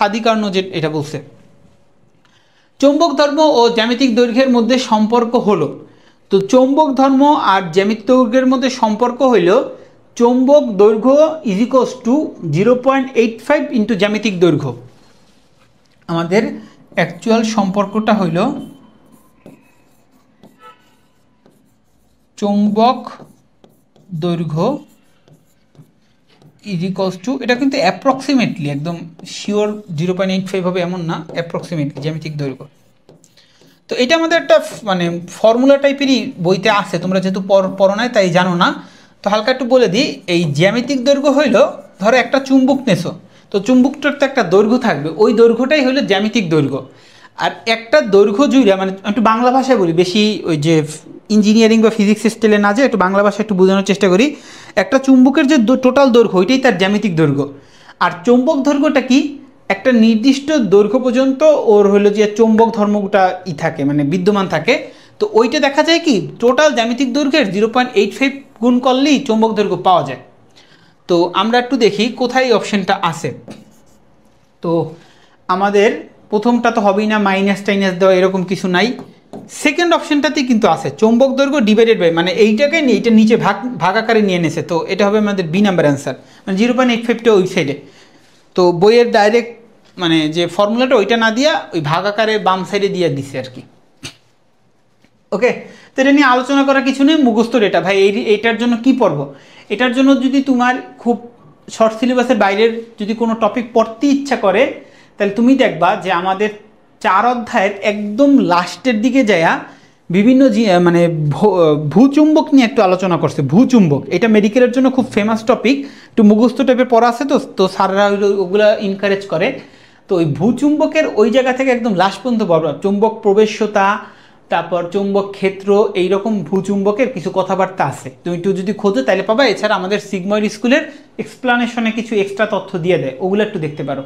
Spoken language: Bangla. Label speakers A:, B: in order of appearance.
A: সাদিকার্ণ যে এটা বলছে চৌম্বক ধর্ম ও জ্যামিতিক দৈর্ঘ্যের মধ্যে সম্পর্ক হলো। তো চৌম্বক ধর্ম আর জ্যামিতিক দৈর্ঘ্যের মধ্যে সম্পর্ক হইল চৌম্বক দৈর্ঘ্য ইজ ইকুয়ালস টু 0.85 ইন্টু জ্যামিতিক দৈর্ঘ্য। আমাদের অ্যাকচুয়াল সম্পর্কটা হইল চৌম্বক দৈর্ঘ্য ইজ ইকুয়ালস টু, এটা কিন্তু অ্যাপ্রক্সিমেটলি একদম শিওর 0.85 হবে এমন না, অ্যাপ্রক্সিমেটলি জ্যামিতিক দৈর্ঘ্য। তো এটা আমাদের একটা মানে ফর্মুলা টাইপেরই বইতে আছে, তোমরা যেহেতু পড়ো নাই তাই জানো না, তো হালকা একটু বলে দিই। এই জ্যামিতিক দৈর্ঘ্য হইল, ধরো একটা চুম্বক নেছো, তো চুম্বকটার তো একটা দৈর্ঘ্য থাকবে, ওই দৈর্ঘ্যটাই হলো জ্যামিতিক দৈর্ঘ্য। আর একটা দৈর্ঘ্য জুড়ে, মানে একটু বাংলা ভাষায় বলি, বেশি ওই যে ইঞ্জিনিয়ারিং বা ফিজিক্স স্টাইলে না, যে একটু বাংলা ভাষায় একটু বোঝানোর চেষ্টা করি। একটা চুম্বকের যে টোটাল দৈর্ঘ্য ওইটাই তার জ্যামিতিক দৈর্ঘ্য। আর চৌম্বক দৈর্ঘ্যটা কি, একটা নির্দিষ্ট দৈর্ঘ্য পর্যন্ত ওর হলো যে চৌম্বক ধর্মটা থাকে, মানে বিদ্যমান থাকে। তো ওইটা দেখা যায় কি টোটাল জ্যামিতিক দৈর্ঘ্যের 0.85 গুণ করলেই চৌম্বক দৈর্ঘ্য পাওয়া যায়। তো আমরা একটু দেখি কোথায় অপশনটা আছে। তো আমাদের প্রথমটা তো হবেই না, মাইনাস টাইনাস দেওয়া এরকম কিছু নাই। সেকেন্ড অপশনটাতেই কিন্তু আছে চৌম্বক দৈর্ঘ্য ডিভাইডেড বাই, মানে এইটাকে নিয়ে এটা নিচে ভাগ আকারে নিয়ে এনেছে, তো এটা হবে আমাদের বি নাম্বার অ্যান্সার, মানে 0.85টা ওই সাইডে। তো বইয়ের ডাইরেক্ট মানে যে ফর্মুলাটা ওইটা না দিয়া ওই ভাগ আকারে বাম সাইডে দিয়ে দিছে আর কি। ওকে, তো এটা নিয়ে আলোচনা করার কিছু নেই, মুখস্থর এটা ভাই। এইটার জন্য কি পড়বো, এটার জন্য যদি তোমার খুব শর্ট সিলেবাসের বাইরের যদি কোনো টপিক পড়তে ইচ্ছা করে, তাহলে তুমি দেখবা যে আমাদের 4 অধ্যায়ের একদম লাস্টের দিকে যায়া বিভিন্ন মানে ভূচুম্বক নিয়ে একটু আলোচনা করছে। ভূচুম্বক এটা মেডিকেলের জন্য খুব ফেমাস টপিক, একটু মুখস্থ টাইপের পড়া আছে, তো স্যাররা ওগুলো ইনকারেজ করে। তো ওই ভূচুম্বকের ওই জায়গা থেকে একদম লাস্ট পর্যন্ত পড়বা, চুম্বক প্রবেশ্যতা, তারপর চুম্বক ক্ষেত্র, এইরকম ভূচুম্বকের কিছু কথাবার্তা আছে, তুমি একটু যদি খোঁজো তাহলে পাবা। এছাড়া আমাদের সিগময়েড স্কুলের এক্সপ্লানেশনে কিছু এক্সট্রা তথ্য দিয়ে দেয়, ওগুলো একটু দেখতে পারো।